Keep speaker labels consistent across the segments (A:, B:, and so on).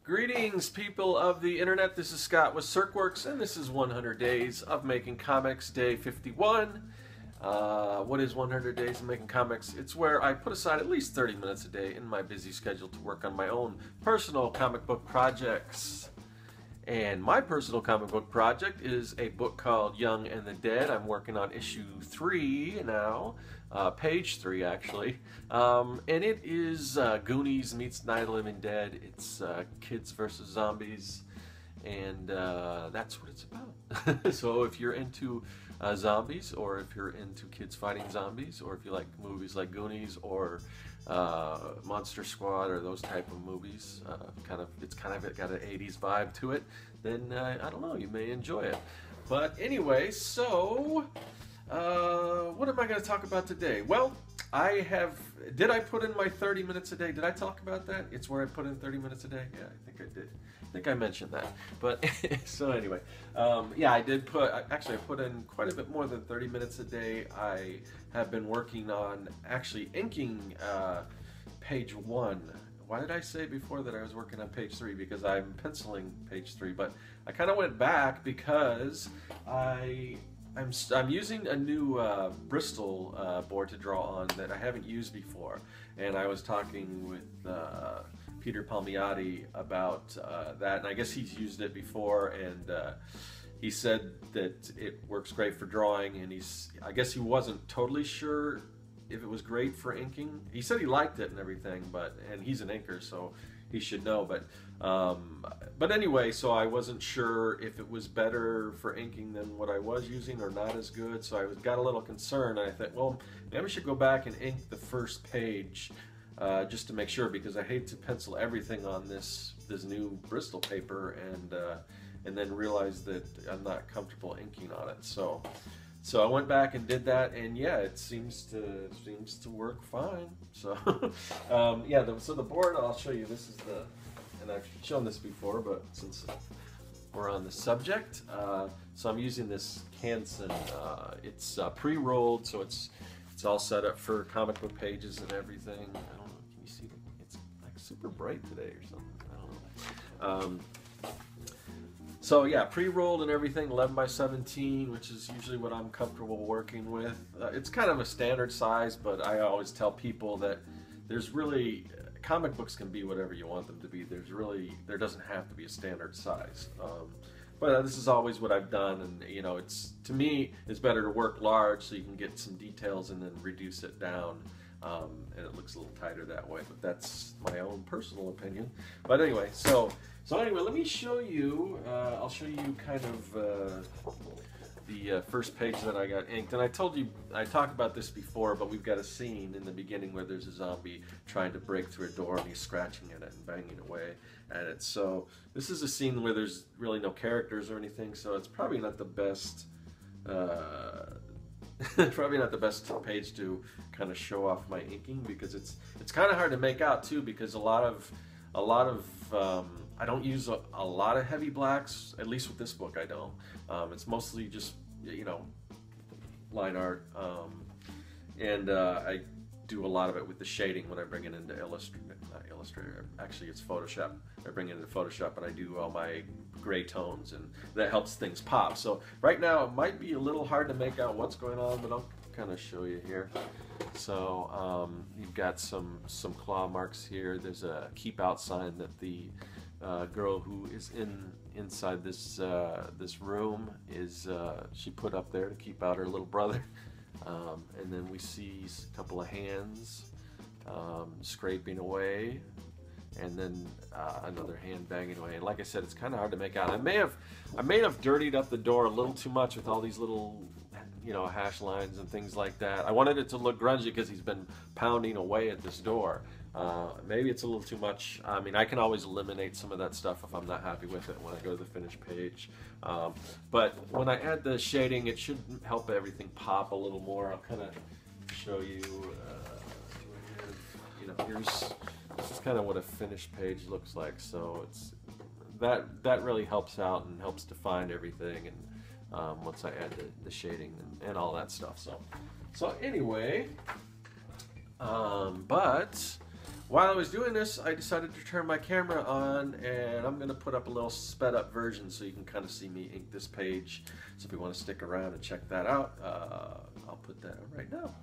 A: Greetings, people of the internet. This is Scott with CircWorks, and this is 100 Days of Making Comics, Day 51. What is 100 Days of Making Comics? It's where I put aside at least 30 minutes a day in my busy schedule to work on my own personal comic book projects. And my personal comic book project is a book called Young and the Dead. I'm working on issue 3 now, page 3 actually. And it is Goonies meets Night of the Living Dead. It's kids versus zombies, and that's what it's about. So if you're into zombies, or if you're into kids fighting zombies, or if you like movies like Goonies or Monster Squad or those type of movies, it's kind of got an 80s vibe to it, then I don't know, you may enjoy it. But anyway, so what am I going to talk about today? Well, did I put in my 30 minutes a day? Did I talk about that? It's where I put in 30 minutes a day? Yeah, I think I did. I think I mentioned that. But so anyway, yeah, I put in quite a bit more than 30 minutes a day. I have been working on actually inking page 1. Why did I say before that I was working on page 3? Because I'm penciling page 3, but I kind of went back because I'm using a new Bristol board to draw on that I haven't used before, and I was talking with Peter Palmiotti about that, and I guess he's used it before, and he said that it works great for drawing, and I guess he wasn't totally sure if it was great for inking. He said he liked it and everything, and he's an inker, so he should know, but anyway, so I wasn't sure if it was better for inking than what I was using or not as good, so I got a little concerned, and I thought, well, maybe I should go back and ink the first page just to make sure, because I hate to pencil everything on this new Bristol paper and then realize that I'm not comfortable inking on it. So I went back and did that, and yeah, it seems to work fine. So yeah, so the board, I'll show you. This is and I've shown this before, but since we're on the subject, so I'm using this Canson. It's pre-rolled, so it's all set up for comic book pages and everything. I don't know, can you see? It's like super bright today or something. I don't know. So yeah, pre-rolled and everything, 11 by 17, which is usually what I'm comfortable working with. It's kind of a standard size, but I always tell people that there's really, comic books can be whatever you want them to be. There doesn't have to be a standard size. But this is always what I've done, and you know, to me, it's better to work large so you can get some details and then reduce it down, and it looks a little tighter that way. But that's my own personal opinion. But anyway, so anyway, let me show you. I'll show you kind of the first page that I got inked. And I told you, I talked about this before, but we've got a scene in the beginning where there's a zombie trying to break through a door, and he's scratching at it and banging away at it. So this is a scene where there's really no characters or anything, so it's probably not the best probably not the best page to kind of show off my inking, because it's kind of hard to make out too, because a lot of I don't use a lot of heavy blacks, at least with this book I don't. It's mostly just, you know, line art, and I do a lot of it with the shading when I bring it into Illustrator. Actually, it's Photoshop. I bring it into Photoshop and I do all my gray tones, and that helps things pop. So right now it might be a little hard to make out what's going on, but I'll kind of show you here. So you've got some claw marks here. There's a keep out sign that the girl who is inside this room she put up there to keep out her little brother. And then we see a couple of hands scraping away, and then another hand banging away. And like I said, it's kind of hard to make out. I may have dirtied up the door a little too much with all these little, you know, hash lines and things like that. I wanted it to look grungy because he's been pounding away at this door. Maybe it's a little too much. I mean, I can always eliminate some of that stuff if I'm not happy with it when I go to the finished page. But when I add the shading, it should help everything pop a little more. I'll kind of show you, you know, this is kind of what a finished page looks like. So it's that really helps out and helps define everything. And once I add the shading and all that stuff. So anyway, but while I was doing this, I decided to turn my camera on, and I'm going to put up a little sped up version so you can kind of see me ink this page. So if you want to stick around and check that out, I'll put that on right now.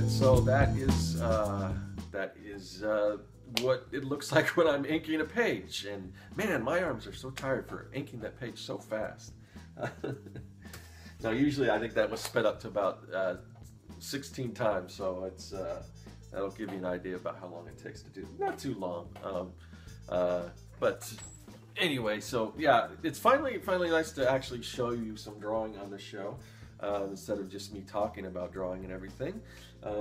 A: So that is what it looks like when I'm inking a page. And man, my arms are so tired for inking that page so fast. Now usually I think that was sped up to about 16 times, so it's that'll give you an idea about how long it takes to do. Not too long, but anyway, so yeah, it's finally nice to actually show you some drawing on the show. Instead of just me talking about drawing and everything.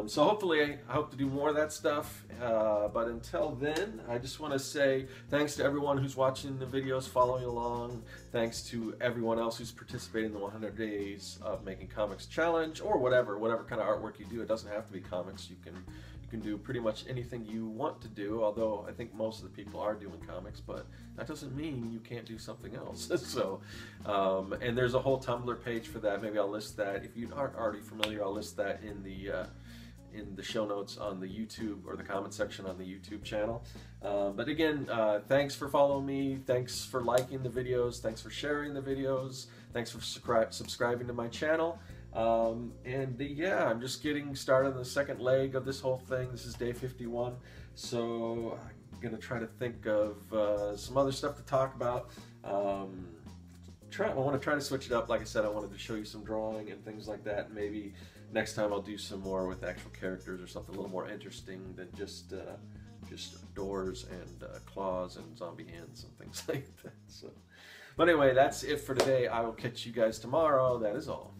A: So hopefully I hope to do more of that stuff, but until then, I just want to say thanks to everyone who's watching the videos, following along. Thanks to everyone else who's participating in the 100 Days of Making Comics Challenge, or whatever kind of artwork you do. It doesn't have to be comics. You can do pretty much anything you want to do, although I think most of the people are doing comics, but that doesn't mean you can't do something else. So, and there's a whole Tumblr page for that. Maybe I'll list that. If you aren't already familiar, I'll list that in the show notes on the YouTube, or the comment section on the YouTube channel. But again, thanks for following me. Thanks for liking the videos. Thanks for sharing the videos. Thanks for subscribing to my channel. Yeah, I'm just getting started on the second leg of this whole thing. This is day 51, so I'm gonna try to think of some other stuff to talk about. I want to try to switch it up. Like I said, I wanted to show you some drawing and things like that. Maybe next time I'll do some more with actual characters or something a little more interesting than just doors and claws and zombie hands and things like that. So, but anyway, that's it for today. I will catch you guys tomorrow. That is all.